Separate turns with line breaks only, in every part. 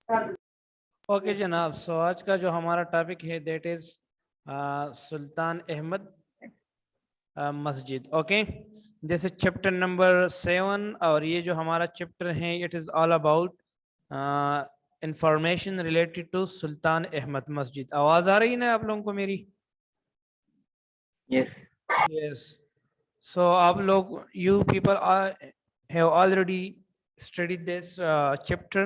Okay जनाब, सो आज का जो हमारा टॉपिक है that is Sultan Ahmed masjid. Okay, this is chapter number 7 और ये जो हमारा चैप्टर है it is all about information related to Sultan Ahmed masjid. आवाज आ रही है ना आप लोगों को मेरी?
Yes.
यस। सो आप लोग you people have already studied this chapter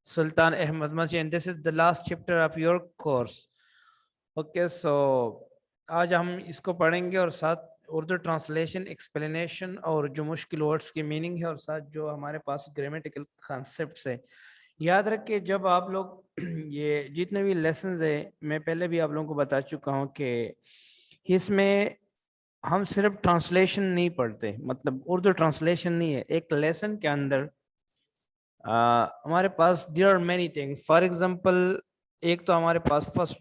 Sultan Ahmad Masjid and this is the last chapter of your course. Okay so आज हम इसको पढ़ेंगे और साथ उर्दू ट्रांसलेशन, एक्सप्लेनेशन और जो मुश्किल वर्ड्स की मीनिंग है और साथ जो हमारे पास ग्रामेटिकल कॉन्सेप्ट्स है। याद रखिए जब आप लोग ये जितने भी लेसन्स है, मैं पहले भी आप लोगों को बता चुका हूँ कि इसमें हम सिर्फ ट्रांसलेशन नहीं पढ़ते, मतलब उर्दू ट्रांसलेशन नहीं है। एक लेसन के अंदर हमारे पास there are many things. For example, एक तो हमारे पास first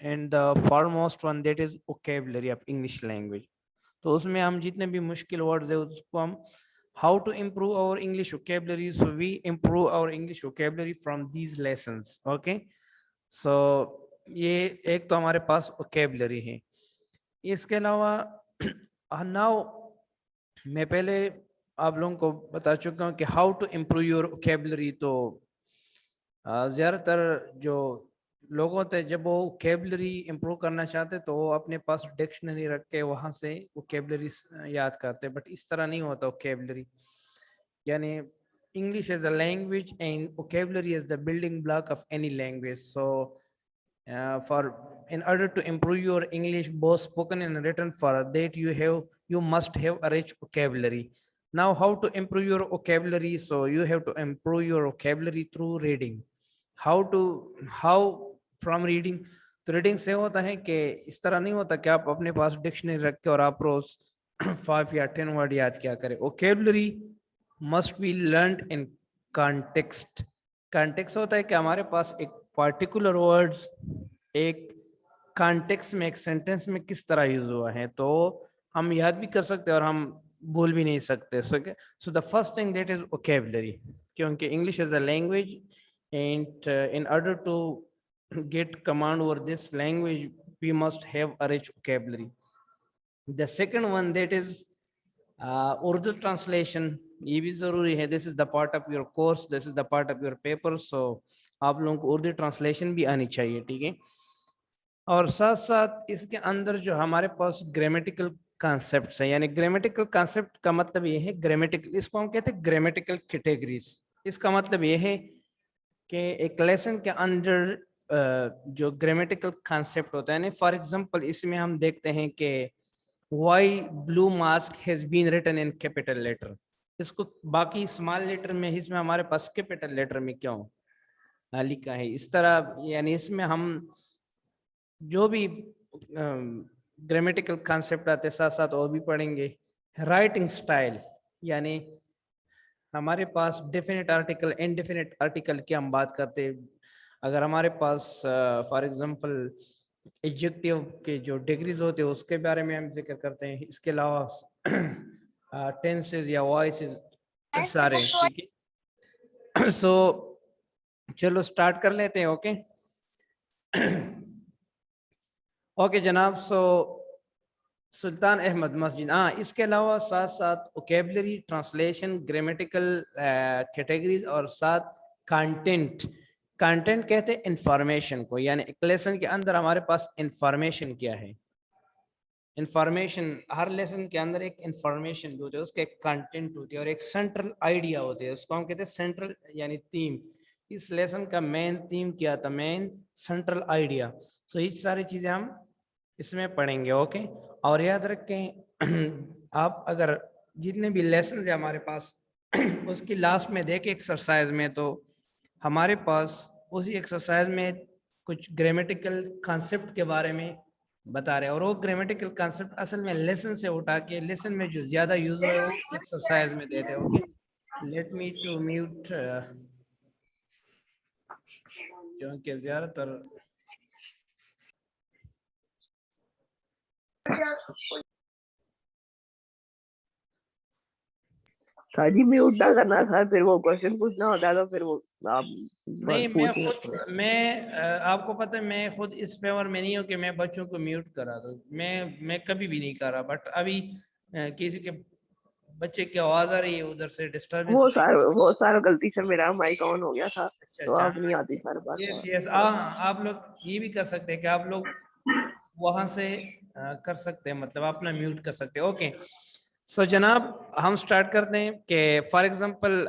and the foremost one that is vocabulary of English language. तो उसमें हम जितने भी मुश्किल वर्ड्स है उसको हम how to improve our English vocabulary, so we improve our English vocabulary from these lessons. Okay, so ये एक तो हमारे पास वोकैबुलरी है। इसके अलावा नाउ मैं पहले आप लोगों को बता चुका हूँ कि how to improve your vocabulary. तो ज़्यादातर जो लोग होते हैं जब वो वोकैबुलरी इम्प्रूव करना चाहते तो वो अपने पास डिक्शनरी रख के वहाँ से वोकैबुलरी याद करते, बट इस तरह नहीं होता वोकैबुलरी। यानी English is a language and vocabulary is the building block of any language. So for in order to improve your English both spoken and written, for that you must have a rich vocabulary. Now how to improve your vocabulary? So you have to improve your vocabulary through reading. How from reading? तो reading से होता है कि इस तरह नहीं होता कि आप अपने पास डिक्शनरी रख के और आप रोज 5 या 10 वर्ड याद क्या करें। vocabulary must be learned in context. Context होता है कि हमारे पास एक पर्टिकुलर वर्ड्स एक कॉन्टेक्स्ट में, एक सेंटेंस में किस तरह यूज हुआ है, तो हम याद भी कर सकते हैं और हम भूल भी नहीं सकते। So the first thing that is vocabulary, क्योंकि English is a language and in order to get command over this language we must have a rich vocabulary. The second one that is Urdu translation, ये भी जरूरी है। This is the part of your course, this is the part of your paper. So आप लोगों को Urdu translation भी आनी चाहिए, ठीक है। और साथ साथ इसके अंदर जो हमारे पास ग्रामेटिकल कॉन्सेप्ट्स हैं, यानी ग्रामेटिकल कॉन्सेप्ट का मतलब ये है ग्रामेटिकल, इसको हम कहते हैं ग्रामेटिकल कैटेगरीज। इसका मतलब ये है कि एक लेसन के अंदर जो ग्रामेटिकल कॉन्सेप्ट होता है ना, फॉर एग्जांपल इसमें हम देखते हैं कि why blue mosque has been written in capital letter. इसको बाकी स्मॉल लेटर में, इसमें हमारे पास कैपिटल लेटर में क्यों लिखा है इस तरह। यानी इसमें हम जो भी ग्रामेटिकल कॉन्सेप्ट आते साथ साथ और भी पढ़ेंगे। राइटिंग स्टाइल, यानी हमारे पास डेफिनेट आर्टिकल, इनडेफिनेट आर्टिकल की हम बात करते हैं। अगर हमारे पास फॉर एग्जांपल एडजेक्टिव के जो डिग्रीज होते हैं उसके बारे में हम जिक्र करते हैं। इसके अलावा टेंसेस या वॉइसेस सारे, ठीक है। सो चलो स्टार्ट कर लेते हैं। ओके ओके जनाब, सो सुल्तान अहमद मस्जिद, हाँ इसके अलावा साथ साथ वोकैबुलरी, ट्रांसलेशन, ग्रामेटिकल कैटेगरीज और साथ कंटेंट। कंटेंट कहते हैं इंफॉर्मेशन को, यानी एक लेसन के अंदर हमारे पास इंफॉर्मेशन क्या है। इंफॉर्मेशन, हर लेसन के अंदर एक इंफॉर्मेशन होती है, उसके एक कंटेंट होती है और एक सेंट्रल आइडिया होती है, उसको हम कहते हैं सेंट्रल यानी थीम। इस लेसन का मेन थीम क्या था? Main central idea. सो ये सारी चीजें हम इसमें पढ़ेंगे। ओके, और याद रखें आप अगर जितने भी लेसन है हमारे पास उसकी लास्ट में देखें एक्सरसाइज में, तो हमारे पास उसी एक्सरसाइज में कुछ ग्रामेटिकल कॉन्सेप्ट के बारे में बता रहे हैं और वो ग्रामेटिकल कॉन्सेप्ट असल में लेसन से उठा के लेसन में जो ज्यादा यूज हुआ है वो एक्सरसाइज में देते हैं। Okay, let me to mute, क्योंकि ज्यादातर
साजी म्यूट ना करना था, फिर वो क्वेश्चन पूछना होता है तो फिर वो आप
नहीं,
पूछ सकते हैं।
आपको पता है मैं खुद इस फेवर में नहीं हूँ कि मैं बच्चों को म्यूट करा दूँ। मैं कभी भी नहीं करा, बट अभी किसी के बच्चे की आवाज आ रही है उधर से, डिस्टरबेंस आ रही है।
वो सर गलती से मेरा माइक ऑन हो गया था,
अच्छा
तो
अच्छा,
अब नहीं आती सर बात।
यस यस, हाँ, आप लोग ये भी कर सकते हैं कि आप लोग वहां से कर सकते हैं, मतलब अपना म्यूट कर सकते हैं। ओके, सो जनाब हम स्टार्ट करते हैं कि फॉर एग्जांपल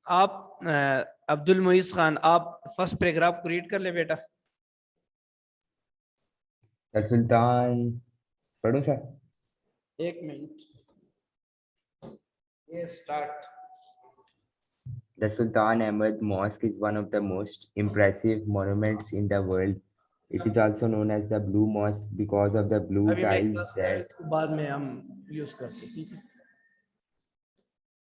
आप अब्दुल मुईज खान, आप फर्स्ट पैराग्राफ को रीड कर ले बेटा।
द सुल्तान, पढ़ो सर।
एक मिनट, ये start.
The Sultan Ahmed Mosque is one of the most impressive monuments in the world. It is also known as the Blue Mosque because of the blue
अभी मैं
tiles
class में,
that
इसको बाद में हम use करते हैं, ठीक है।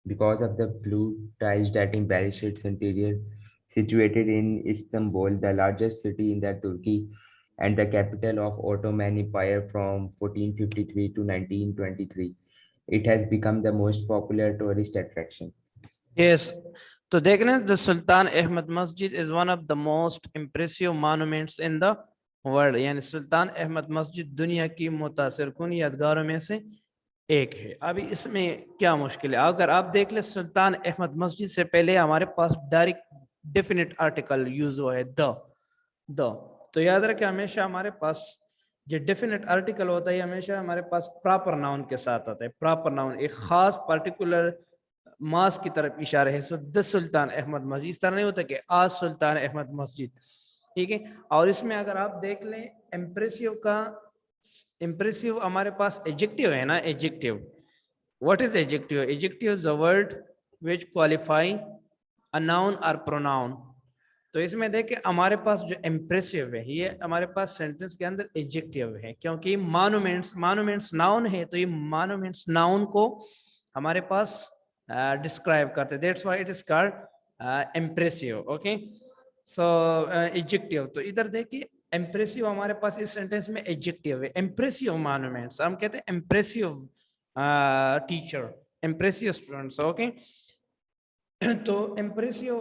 because of the blue tiles that embellish its interior. Situated in Istanbul, the largest city in the Turkey and the capital of Ottoman Empire from 1453 to 1923, it has become the most popular tourist attraction.
Yes, तो देखना, the sultan Ahmed मस्जिद is one of the most impressive monuments in the world, यानी सुल्तान Ahmed मस्जिद दुनिया की मुतासिर कुन यादगारों में से एक है। अभी इसमें क्या मुश्किल है, अगर आप देख ले सुल्तान अहमद मस्जिद से पहले हमारे पास डायरेक्ट डेफिनेट आर्टिकल यूज हुआ है, द। तो याद रखें हमेशा हमारे पास जो डेफिनेट आर्टिकल होता है हमेशा हमारे पास प्रॉपर नाउन के साथ आता है। प्रॉपर नाउन एक खास पर्टिकुलर मास की तरफ इशारा है। सो द सुल्तान अहमद मस्जिद, इस तरह नहीं होता कि आज सुल्तान अहमद मस्जिद, ठीक है। और इसमें अगर आप देख लें इम्प्रेसिव का, इम्प्रेसिव हमारे पास एडजेक्टिव है ना, adjective. What is adjective? Adjective is the word which qualify a noun और प्रोनाउन। तो इसमें देखें हमारे पास जो इम्प्रेसिव है ये हमारे पास सेंटेंस के अंदर एडजेक्टिव है, क्योंकि मानूमेंट्स नाउन है, तो ये मानूमेंट्स नाउन को हमारे पास डिस्क्राइब करते, that's why it is called impressive. Okay, so adjective, तो इधर देखिए इम्प्रेसिव हमारे पास इस सेंटेंस में एडजेक्टिव है। इम्प्रेसिव मॉन्यूमेंट्स हम कहते हैं impressive teacher, impressive students. Okay, तो इम्प्रेसिव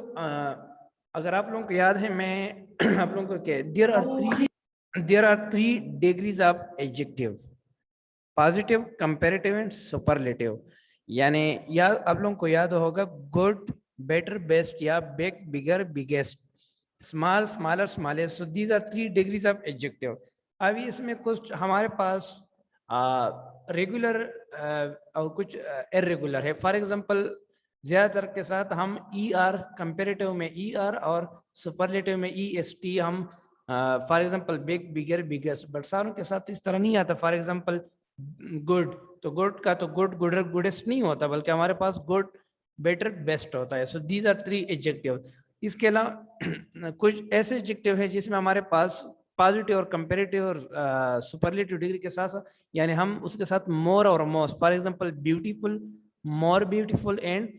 अगर आप लोगों को याद है, मैं आप लोगों को क्या, there are three degrees of adjective, positive, comparative and superlative. यानी या आप लोगों को याद होगा गुड, बेटर, बेस्ट, या big, bigger, biggest, small, smaller, smallest. So these are three degrees of adjective. अभी इसमें कुछ हमारे पास रेगुलर और कुछ इरेगुलर है। फॉर एग्जांपल ज्यादातर के साथ हम ई आर, कंपेरेटिव में ई आर और सुपरलेटिव में ई एस टी हम, for example big, bigger, biggest. But सारों के साथ इस तरह नहीं आता। फॉर एग्जांपल गुड, तो गुड का तो गुड, गुडर, गुडेस्ट नहीं होता, बल्कि हमारे पास गुड, बेटर, बेस्ट होता है। So these are three adjective. इसके अलावा कुछ ऐसे एडजेक्टिव है जिसमें हमारे पास पॉजिटिव और कंपेरेटिव और सुपरलेटिव डिग्री के साथ साथ, यानी हम उसके साथ मोर और most, for example beautiful, more beautiful and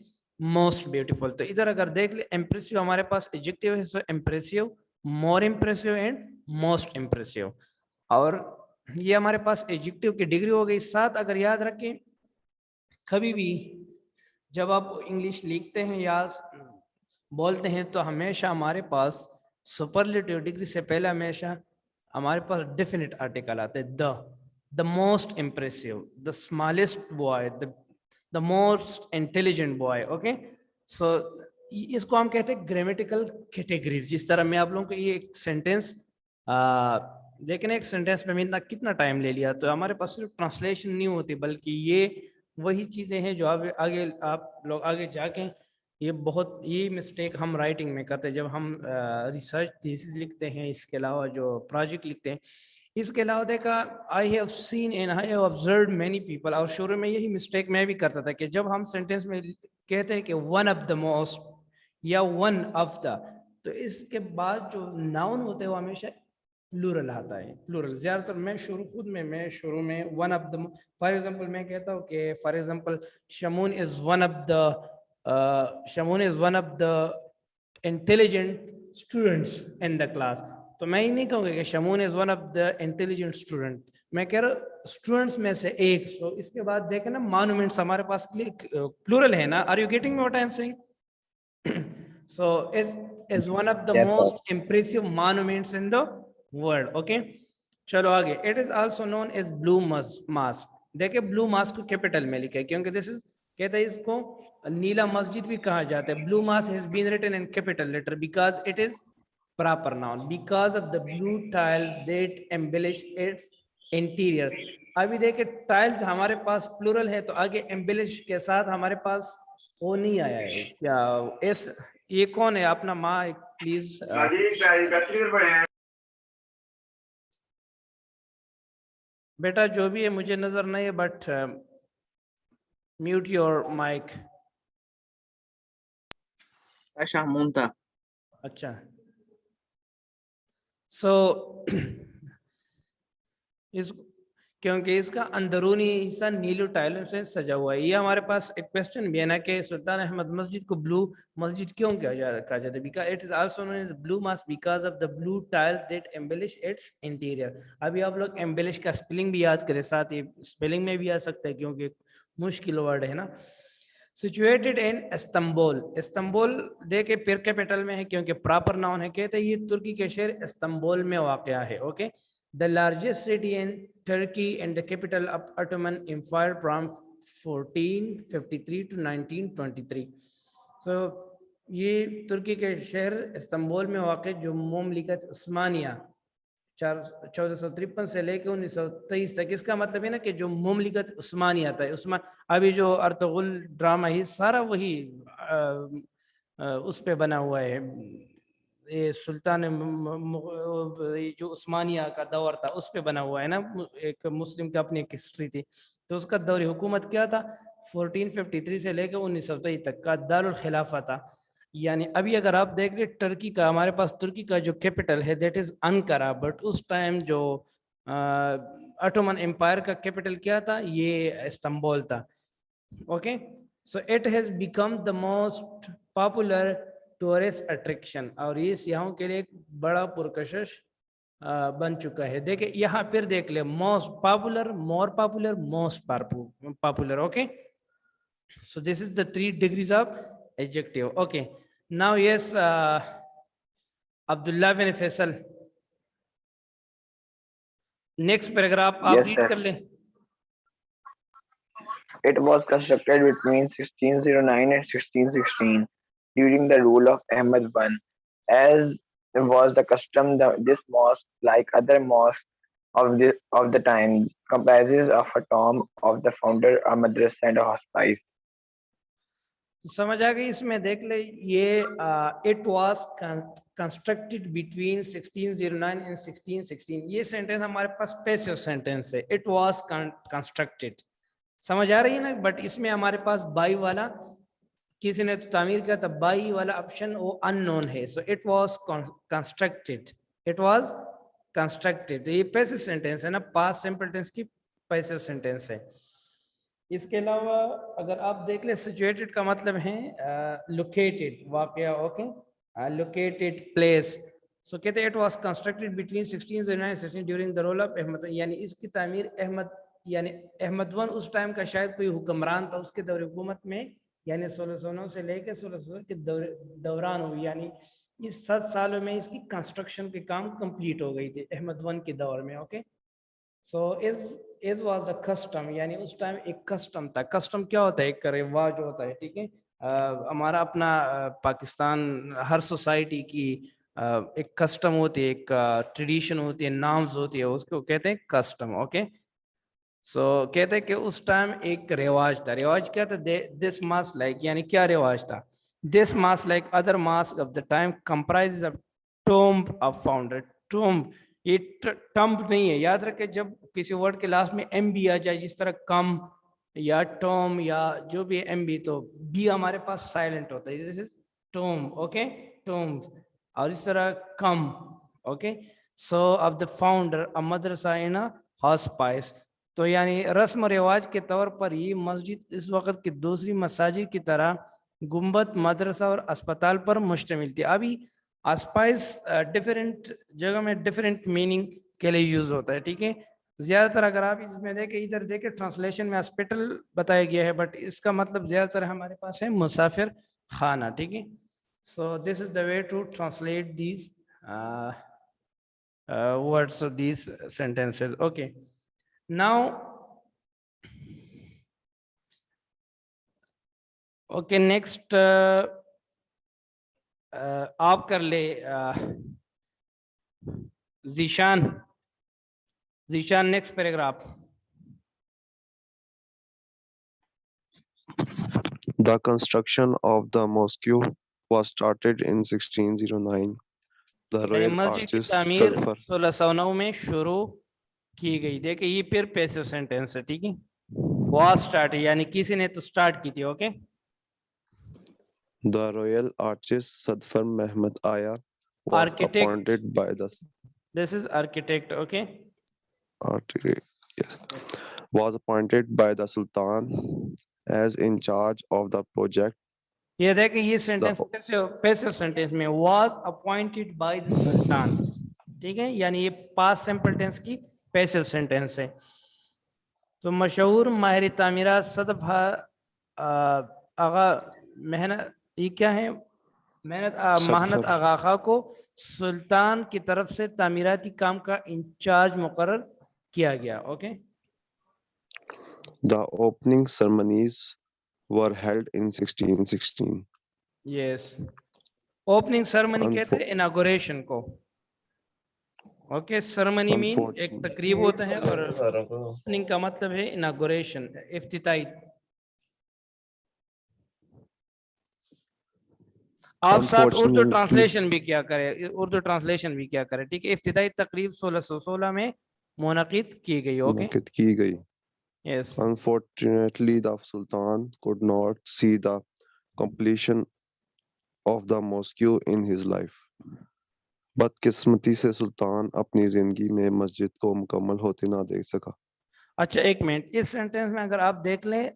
most beautiful. तो इधर अगर देख ले इम्प्रेसिव हमारे पास एडजेक्टिव है, सो impressive, more impressive and most impressive. और ये हमारे पास एडजेक्टिव की डिग्री हो गई। साथ अगर याद रखें कभी भी जब आप इंग्लिश लिखते हैं या बोलते हैं तो हमेशा हमारे पास सुपरलेटिव डिग्री से पहले हमेशा हमारे पास डेफिनेट आर्टिकल आते हैं। The most impressive, the smallest boy, the most intelligent boy. Okay, so इसको हम कहते हैं ग्रामेटिकल कैटेगरीज। जिस तरह मैं आप लोगों को ये एक सेंटेंस लेकिन एक सेंटेंस में इतना कितना टाइम ले लिया, तो हमारे पास सिर्फ ट्रांसलेशन नहीं होती, बल्कि ये वही चीज़ें हैं जो आगे आप लोग आगे जाके ये मिस्टेक हम राइटिंग में करते हैं जब हम रिसर्च थीसिस लिखते हैं, इसके अलावा जो प्रोजेक्ट लिखते हैं। इसके अलावा देखा, I have seen and I have observed many people, और शुरू में यही मिस्टेक मैं भी करता था कि जब हम सेंटेंस में कहते हैं कि वन ऑफ द मोस्ट या वन ऑफ द, तो इसके बाद जो नाउन होते हैं वो हमेशा प्लूरल आता है। प्लूरल ज्यादातर मैं शुरू में one of the, for example मैं कहता हूँ कि for example Shamoon is one of the, Shamoon is one of the intelligent students in the class. तो मैं ही नहीं कहूँगा कि Shamoon is one of the intelligent student, मैं कह रहा हूँ स्टूडेंट्स में से एक। तो इसके बाद देखें ना मॉन्यूमेंट्स हमारे पास प्लूरल है ना। Are you getting what I am saying? So it is one of the
Yes, sir.
most impressive monuments in the world. Okay, चलो आगे. It is also known as blue mosque. देखिए blue mosque को capital में लिखा है क्योंकि this is कहते हैं इसको नीला मस्जिद भी कहा जाता है. Blue mosque has been written in capital letter because it is proper noun, because of the blue tiles that embellish its interior. अभी देखिए टाइल्स हमारे पास प्लूरल है तो आगे एम्बेलिश के साथ हमारे पास वो नहीं आया है क्या. इस ये कौन है अपना माँ प्लीज. बेटा जो भी है मुझे नजर नहीं है बट म्यूट योर माइक.
शामून था.
अच्छा सो इस क्योंकि इसका अंदरूनी हिस्सा नीले टाइलों से सजा हुआ है. ये हमारे पास एक क्वेश्चन भी है ना कि सुल्तान अहमद मस्जिद को ब्लू मस्जिद क्यों कहा जाता है. Because it is also known as blue masjid because of the blue tiles that embellish its interior. अभी आप लोग एम्बेलिश का स्पेलिंग भी याद करें, साथ ही स्पेलिंग में भी आ सकता है क्योंकि मुश्किल वर्ड है ना. Situated in Istanbul. इस्तांबुल देखे फिर कैपिटल में है क्योंकि प्रॉपर नाउन है. कहते हैं ये तुर्की के शहर इस्तांबुल में वाक़या है. Okay, the largest city in Turkey and the capital of Ottoman Empire from 1453 to 1923. So ये तुर्की के शहर इस्तांबुल में वाक़ जो मुमलिकत उस्मानिया 1453 से लेकर 1923 तक. इसका मतलब है ना कि जो मुमलिकत उस्मानिया था, उस्मान अभी जो अर्तुगरुल ड्रामा है सारा वही उस पे बना हुआ है. ये सुल्तान जो उस्मानिया का दौर था उस पे बना हुआ है ना. एक मुस्लिम का अपनी एक हिस्ट्री थी तो उसका दौर हुकूमत क्या था 1453 से लेकर 1923 तक का दारुल खिलाफा था. यानी अभी अगर आप देख रहे टर्की का, हमारे पास तुर्की का जो कैपिटल है दैट इज अंकारा, बट उस टाइम जो ऑटोमन एम्पायर का कैपिटल क्या था ये इस्तांबुल था. Okay, so it has become the most popular tourist attraction और ये सियाहों के लिए एक बड़ा पुरकशिश बन चुका है. देखिए यहाँ फिर देख ले most popular, more popular, most popular. Okay, so this is the 3 degrees of adjective. Okay, now yes Abdullah bin Faisal next paragraph आप
Yes,
रीड
sir.
कर ले.
It was constructed between 1609 and 1616 during the rule of Ahmad I. As was the custom, this mosque, like other mosques of the time, comprises of a tomb of the founder, a madrasa, and a hospice.
समझ आ गई. इसमें देख ले ये it was constructed between 1609 and 1616. ये sentence हमारे पास passive sentence है. It was constructed, समझ आ रही है ना. बट इसमें हमारे पास बाई वाला किसी ने तो तामीर किया था, बाई वाला ऑप्शन वो अननोन है. सो it was constructed, it was constructed. ये पैसिव सेंटेंस है ना, पास्ट सिंपल टेंस की पैसिव सेंटेंस है. इसके अलावा अगर आप देख ले सिचुएटेड का मतलब है लोकेटेड, वाकया. Okay, located place. सो कहते हैं it was constructed between 1609 and 16 during the rule of Ahmed. यानी इसकी तामीर अहमद यानी अहमद वन उस टाइम का शायद कोई हुक्मरान था उसके दौर हुकूमत में, यानी 1609 से लेकर 1600 के दौरान हुई. यानी इस 7 सालों में इसकी कंस्ट्रक्शन के काम कंप्लीट हो गई थी अहमद वन के दौर में. Okay, so is was the custom, यानी उस टाइम एक कस्टम था. कस्टम क्या होता है? एक रिवाज होता है. ठीक है, हमारा अपना पाकिस्तान हर सोसाइटी की एक कस्टम होती है, एक ट्रेडिशन होती है, नाम्स होती है, उसको कहते हैं कस्टम. ओके, सो कहते हैं कि उस टाइम एक रिवाज था. रिवाज क्या था? दिस मास्क लाइक, यानी क्या रिवाज था? This mask like other mask of the time comprise of tomb of founder. Tomb ये टम्ब नहीं है, याद रखें. जब किसी वर्ड के लास्ट में एम बी आ जाए, जिस तरह कम या टॉम या जो भी एम बी, तो बी हमारे पास साइलेंट होता है. This is tomb. Okay, tomb. और इस तरह कम. Okay, so of the founder a madrasa in a hospice. तो यानी रस्म रिवाज के तौर पर ये मस्जिद इस वक्त की दूसरी मसाजिद की तरह गुंबद, मदरसा और अस्पताल पर मुश्तमिल थी. अभी अस्पाइस डिफरेंट जगह में डिफरेंट मीनिंग के लिए यूज होता है. ठीक है, ज़्यादातर अगर आप इसमें देखें, इधर देखें ट्रांसलेशन में हॉस्पिटल बताया गया है, बट इसका मतलब ज़्यादातर हमारे पास है मुसाफिर खाना. ठीक है, So this is the way to translate these words of these sentences. Okay. Now, okay, next आप कर ले Zishan. Zishan, next paragraph.
The construction of the mosque was started in 1609. The
यानी
Royal
मस्जिद की
Arches
तामीर
Sulphur
1609 में शुरू की गई। देखिए ये फिर पैसिव सेंटेंस है, ठीक है। was started यानी किसी ने तो स्टार्ट की थी। Okay,
The Royal Arches Sadfar Mehmed Aya was
Architect.
appointed by the
this is architect। Okay,
was appointed by the Sultan as in charge of the project.
ये देखिए ये सेंटेंस पैसिव सेंटेंस में was appointed by the sultan, ठीक है, यानी ये past simple tense की passive sentence है। तो मशहूर माहिर तामीरात सदफ आगा मेहनत, ये क्या है, महानत आगा खां को सुल्तान की तरफ से तामीराती काम का इंचार्ज मुकर्रर किया गया। Okay,
The opening ceremonies were held in 1616.
Yes, opening ceremony कहते हैं इनागुरेशन को। ओके, सेरेमनी मीन एक तकरीब होता है और ओपनिंग का मतलब है इनागुरेशन, इफ्तिताई। आप साथ उर्दू ट्रांसलेशन भी क्या करें, उर्दू ट्रांसलेशन भी क्या करें, ठीक है। इफ्तिताई तकरीब 1616 में मुनक़िद की गई। Okay, yes.
Unfortunately, the Sultan could not see the completion of the mosque in his life. बदकिस्मती से सुल्तान अपनी जिंदगी में मस्जिद को मुकम्मल होते ना देख सका।
अच्छा एक मिनट, इस सेंटेंस में अगर आप देख लें,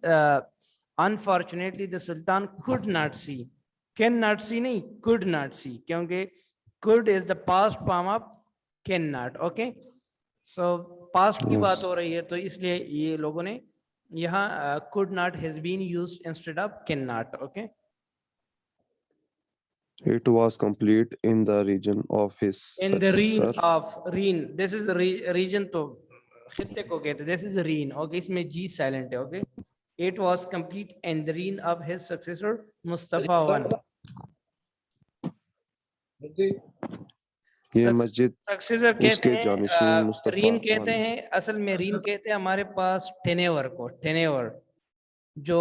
unfortunately the Sultan could not see, can not see नहीं, कुड नॉट सी, क्योंकि could is the past form of can not. Okay, so past की बात हो रही है तो इसलिए ये लोगों ने यहाँ could not has been used instead of can not. Okay,
It was complete in the region of his
in the reign
successor.
of reign, this is region तो खित्ते को कहते हैं, this is reign। ओके, इसमें जी silent है। Okay, it was complete in the reign of his successor Mustafa I।
ये मस्जिद
successor कहते हैं,
जानिशीन मुस्तफा
रीन कहते
I।
हैं, असल में रीन कहते हैं हमारे पास टेनेवर को, टेनेवर जो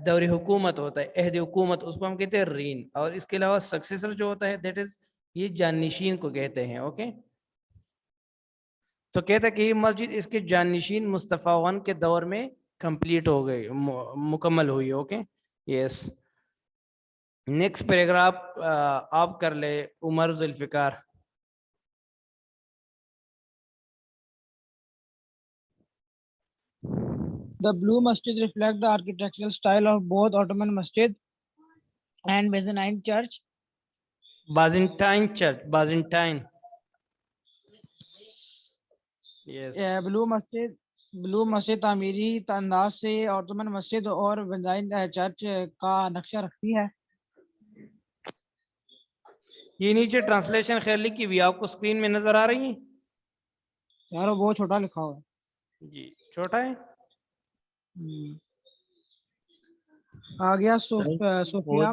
दौरी हुकूमत होता है, अहद हुकूमत, उसको हम कहते हैं रीन। और इसके अलावा सक्सेसर जो होता है दैट इज ये जाननिशीन को कहते हैं। ओके, तो कहते हैं कि ये मस्जिद इसके जाननिशीन मुस्तफ़ा वन के दौर में कंप्लीट हो गई, मुकम्मल हुई। ओके, यस, नेक्स्ट पैराग्राफ आप कर ले Umar Zulfiqar.
The blue masjid reflect the architectural style of both Ottoman masjid and Byzantine church.
Byzantine church, Byzantine, yes।
Blue मस्जिद तामीरी अंदाज से ऑटोमन मस्जिद और बिज़ांटाइन चर्च का नक्शा रखती है।
ये नीचे ट्रांसलेशन खैरली की भी आपको स्क्रीन में नजर आ रही है
यार, वो बहुत छोटा लिखा हुआ है
जी, छोटा है।
आ गया Sophia.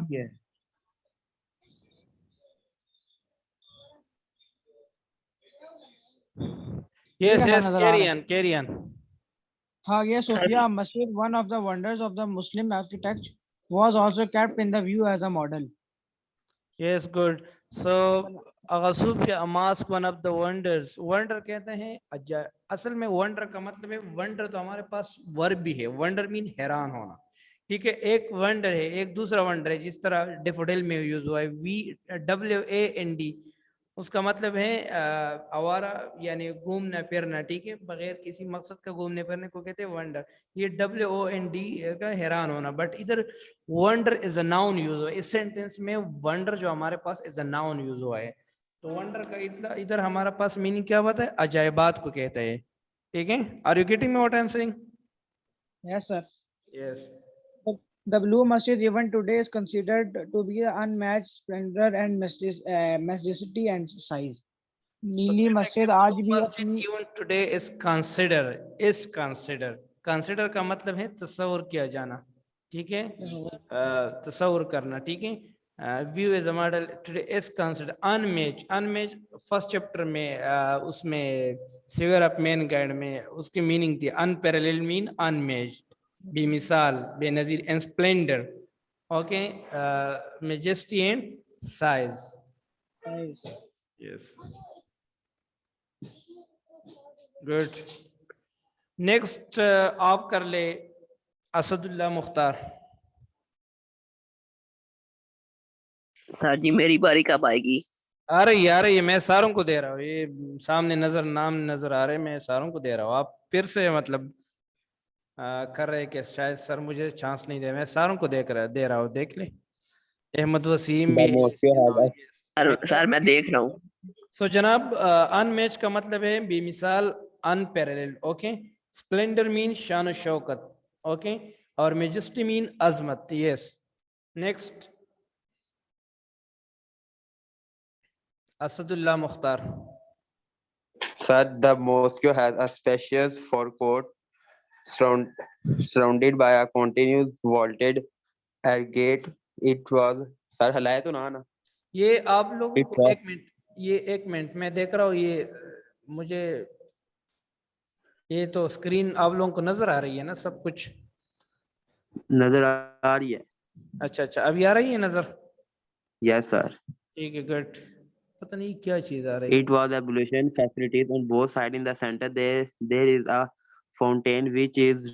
Yes, yes, carry on।
Hagia Sophia Masjid, one of the wonders of the Muslim architecture, was also kept in the view as a model.
Yes, good। So Hagia Sophia mosque, one of the wonders, wonder कहते हैं अजायब। असल में wonder का मतलब है, wonder तो हमारे पास verb भी है, wonder मीन हैरान होना, ठीक है। एक wonder है, एक दूसरा wonder है, जिस तरह डेफोडिल में यूज हुआ है WAND, उसका मतलब है आवारा यानी घूमना फिरना, ठीक है, बगैर किसी मकसद का घूमने फिरने को कहते हैं वंडर। ये WOND का हैरान होना, बट इधर wonder is a noun use हुआ है इस सेंटेंस में। वंडर जो हमारे पास इज अ नाउन यूज हुआ है, तो वंडर का इधर हमारे पास मीनिंग क्या होता है, अजायबात को कहते हैं, ठीक है। Are you getting me what I am saying?
Yes, sir.
Yes.
The Blue Masjid even today is considered to be unmatched splendor and majesty and size. नीली मस्जिद आज भी
मस्जिद
अपनी
even today is consider का मतलब है तस्वुर किया जाना, ठीक है, तस्वुर करना, ठीक है। View as a model today is consider unmatch first chapter में उसमें फिगर ऑफ मेन गाइड में उसकी मीनिंग थी अनपैरेलल मीन अनमेच, बेमिसाल, Benazir and Splendor, okay, majesty and size. Yes, good. Next आप कर ले असदुल्ला मुख्तार।
सर जी मेरी बारी कब आएगी?
अरे यार ये मैं सारों को दे रहा हूँ, ये सामने नाम नजर आ रहे, मैं सारों को दे रहा हूँ। आप फिर से मतलब कर रहे कि शायद सर मुझे चांस नहीं दे, मैं सारों को दे रहा हूँ, देख ले। अहमद वसीम
The
भी
Moscow has
सर मैं देख रहा हूँ।
सो जनाब अनमैच का मतलब है बेमिसाल, अनपैरेलल, ओके। स्प्लेंडर मीन शान शौकत, ओके, और majesty mean Azmat. Yes, next Asadullah Mukhtar.
Sir, the mosque has a spacious forecourt surrounded by a continuous vaulted arcade. It was, sir, हलाया तो ना
ये आप लोग
It was-
एक मिनट मैं देख रहा हूँ, ये मुझे ये तो स्क्रीन आप लोगों को नजर आ रही है ना सब कुछ?
नजर आ रही है।
अच्छा, अभी आ रही है नजर?
Yes, sir.
ठीक है, गुड। पता नहीं क्या चीज आ रही है।
It was ablution facilities on both sides. In the center, there is a fountain which is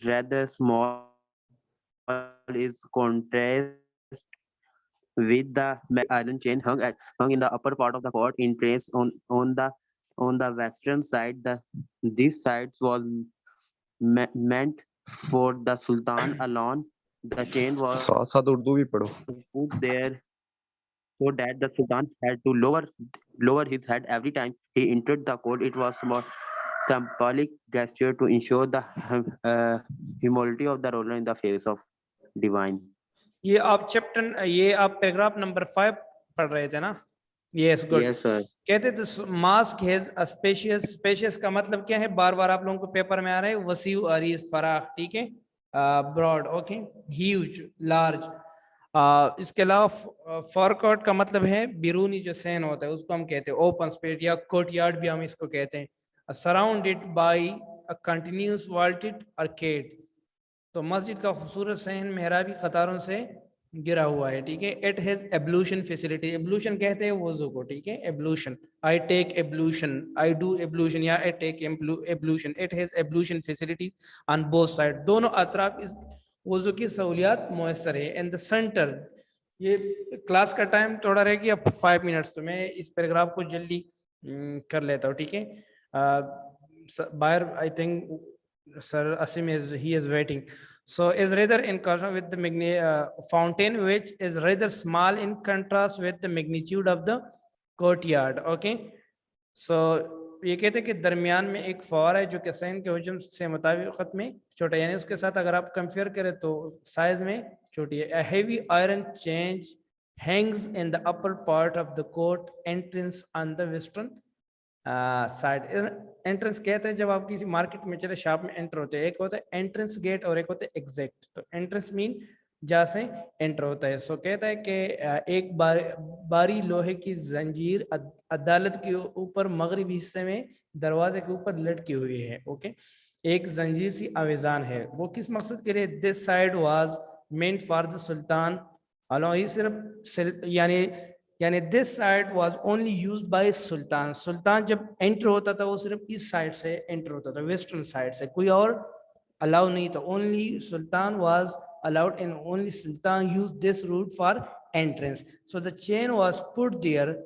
rather small. Is contrast with the iron chain hung in the upper part of the court. Entrance on the western side. This side was meant for the sultan alone. The chain was
साथ साथ उर्दू भी पढ़ो।
put there so that the sultan had to lower his head every time he entered the court. It was a symbolic gesture to ensure the humility of the ruler in the face of divine.
ये आप paragraph number 5 पढ़ रहे थे ना? Yes, good.
Yes, sir.
कहते थे mask has a spacious का मतलब क्या है? बार बार आप लोगों को पेपर में आ रहा है, वसीउ, अरीज, फराख, ठीक है, ब्रॉड, ओके, ह्यूज, लार्ज। इसके अलावा फॉरकॉट का मतलब है बिरूनी जो सैन होता है उसको हम कहते हैं ओपन स्पेस या कोर्टयार्ड भी हम इसको कहते हैं। Surrounded by a continuous vaulted arcade, तो मस्जिद का खूबसूरत सहन मेहराबी कतारों से गिरा हुआ है, ठीक है। इट हैज एब्लूशन फैसिलिटी, एब्लूशन कहते हैं वजू को, ठीक है, एब्लूशन, आई टेक एब्लूशन, आई डू एब्लूशन या I take ablution. It has ablution facilities on both side, दोनों अतराफ इस वजू की सहूलियात मुयसर है। इन द सेंटर, ये क्लास का टाइम थोड़ा रह गया 5 मिनट्स, तो मैं इस पैराग्राफ को जल्दी कर लेता हूँ, ठीक है। बाहर I think Sir Asim is waiting. So is rather in contrast with the fountain, which is rather small in contrast with the magnitude of the courtyard. Okay. So ये कहते हैं कि दरमियान में एक फवारा है जो कि सैन के हुजूम से मुताबिकत में छोटा, यानी उसके साथ अगर आप कंपेयर करें तो साइज में छोटी है। A heavy iron chain hangs in the upper part of the court entrance on the western side. Entrance कहते हैं जब आप किसी मार्केट में चले, शॉप में एंटर होते हैं, एक होता है एंट्रेंस गेट और एक होता है एग्जिट। तो एंट्रेंस मीन जहाँ से एंटर होता है। सो कहता है कि एक बारी लोहे की जंजीर अदालत के ऊपर मगरिबी हिस्से में दरवाजे के ऊपर लटकी हुई है, ओके। एक जंजीर सी आवेजान है, वो किस मकसद के लिए? This side was meant for the Sultan alone, ये सिर्फ यानी this side was only used by Sultan. सुल्तान जब एंटर होता था वो सिर्फ इस साइड से एंटर होता था, वेस्टर्न साइड से, कोई और अलाउ नहीं था। Only sultan was allowed and only sultan use this route for entrance. So the chain was put there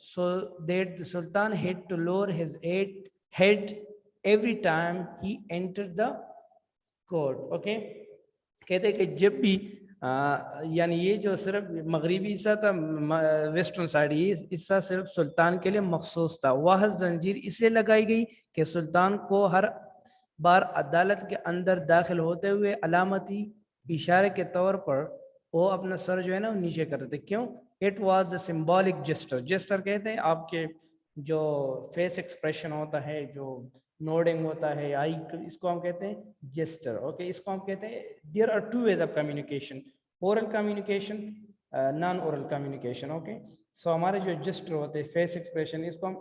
so that the sultan had to lower his head every time he entered the court, okay। कहते हैं कि जब भी यानी ये जो सिर्फ मगरिबी हिस्सा था, वेस्टर्न साइड, ये हिस्सा सिर्फ सुल्तान के लिए मखसूस था। वह जंजीर इसलिए लगाई गई कि सुल्तान को हर बार अदालत के अंदर दाखिल होते हुए अलामती इशारे के तौर पर वो अपना सर जो है ना नीचे करते थे। क्यों? It was a symbolic gesture. Gesture कहते हैं आपके जो फेस एक्सप्रेशन होता है, जो नोडिंग होता है, आई, इसको हम कहते हैं जेस्टर। ओके, इसको हम कहते हैं there are two ways of communication, oral communication, non oral communication. Okay, so हमारे जो जेस्टर होते हैं, फेस एक्सप्रेशन, इसको हम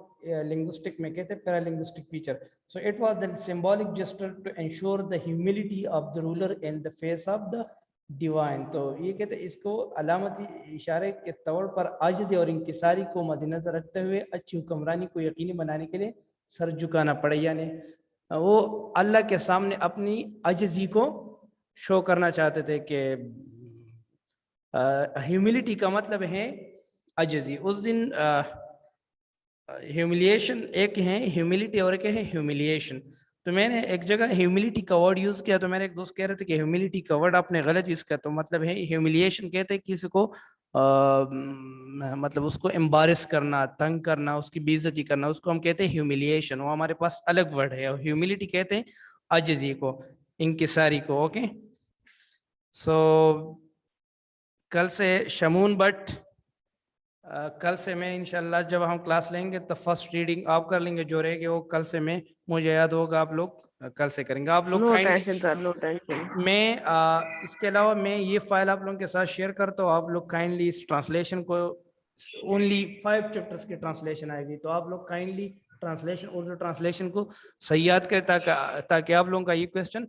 लिंग्विस्टिक में कहते हैं paralinguistic feature. So it was the symbolic gesture to ensure the humility of the ruler in the face of the divine. तो ये कहते हैं इसको अलामती इशारे के तौर पर आजिज़ी और इंकिसारी को मद्देनजर रखते हुए अच्छी हुक्मरानी को यकीनी बनाने के लिए सर झुकाना पड़े। यानी वो अल्लाह के सामने अपनी आजिज़ी को शो करना चाहते थे कि ह्यूमिलिटी का मतलब है अजजी। उस दिन ह्यूमिलिएशन एक है ह्यूमिलिटी और एक है ह्यूमिलिएशन। तो मैंने एक जगह ह्यूमिलिटी का वर्ड यूज़ किया, तो मेरे एक दोस्त कह रहे थे कि ह्यूमिलिटी का वर्ड आपने गलत यूज़ किया। तो मतलब है ह्यूमिलिएशन कहते हैं किसी को मतलब उसको एम्बारिस करना, तंग करना, उसकी बेइज्जती करना, उसको हम कहते हैं ह्यूमिलिएशन। वो हमारे पास अलग वर्ड है। और ह्यूमिलिटी कहते हैं अजजी को, इंकिसारी को। ओके, सो कल से शमून बट कल से मैं इंशाल्लाह जब हम क्लास लेंगे तो फर्स्ट रीडिंग आप कर लेंगे, जो रहेगी वो कल से मैं, मुझे याद होगा आप लोग कल से करेंगे। आप लोग
no tension sir, no tension.
मैं इसके अलावा मैं ये फाइल आप लोगों के साथ शेयर करता हूँ। आप लोग काइंडली इस ट्रांसलेशन को, ओनली 5 चैप्टर्स की ट्रांसलेशन आएगी, तो आप लोग काइंडली ट्रांसलेशन, उर्दू ट्रांसलेशन को सही याद करें ताकि आप लोगों का ये क्वेश्चन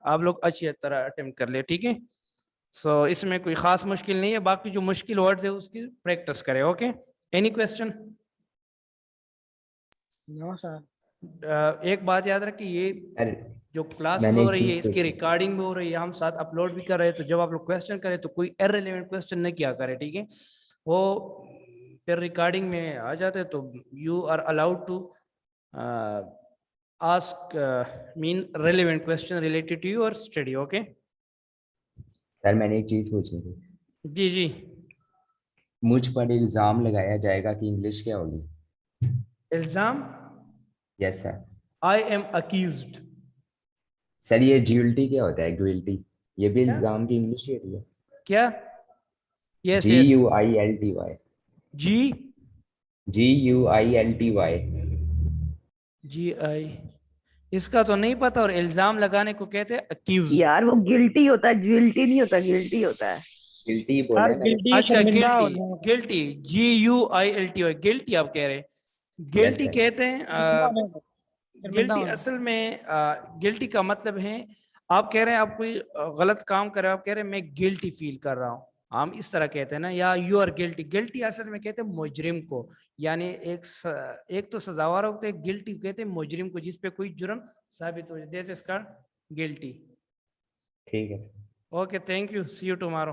आप लोग अच्छी तरह अटेम्प्ट कर ले। ठीक है, सो इसमें कोई खास मुश्किल नहीं है, बाकी जो मुश्किल वर्ड्स है उसकी प्रैक्टिस करें। Okay, any question?
No sir.
एक बात याद रखें, ये
सर
जो क्लास
मैंने
हो
एक
रही है
चीज
इसकी
पूछी।
रिकॉर्डिंग भी हो रही है, हम साथ अपलोड भी कर रहे हैं। तो जब आप लोग क्वेश्चन करें तो कोई इररिलेवेंट क्वेश्चन नहीं किया करें, ठीक है? वो फिर रिकॉर्डिंग में आ जाते तो you are allowed to ask mean relevant question related to your study. Okay
sir मैंने एक चीज पूछी थी,
जी जी।
मुझ पर इल्जाम लगाया जाएगा कि इंग्लिश क्या होगी?
इल्जाम?
Yes sir.
I am accused.
Sir ये ड्यूल्टी क्या होता है? ड्यूल्टी ये भी
क्या?
इल्जाम की इंग्लिश ही होती है?
क्या? यस
जी
yes.
U I L T Y.
G
GUILTY।
G I, इसका तो नहीं पता। और इल्जाम लगाने को कहते हैं अक्यूज।
यार वो गिल्टी होता है, ज्विल्टी नहीं होता, गिल्टी होता है।
गिल्टी बोला
यार
है मैंने।
गिल्टी
अच्छा,
शर्मिंदा
गिल्टी,
होना।
गिल्टी, GUILTY, गिल्टी आप कह रहे हैं?
Yes
guilty
sir.
कहते हैं
शर्मिंदा
गिल्टी
होना।
असल में गिल्टी का मतलब है, आप कह रहे हैं आप कोई गलत काम कर रहे हो, आप कह रहे हैं मैं गिल्टी फील कर रहा हूँ, हम इस तरह कहते हैं ना, या यू आर गिल्टी। गिल्टी असल में कहते हैं मुजरिम को, यानी एक तो सजावार होते हैं, गिल्टी कहते हैं मुजरिम को, जिस पे कोई जुर्म साबित हो जाए, दिस इज कॉल्ड गिल्टी।
ठीक है।
Okay, thank you, see you tomorrow.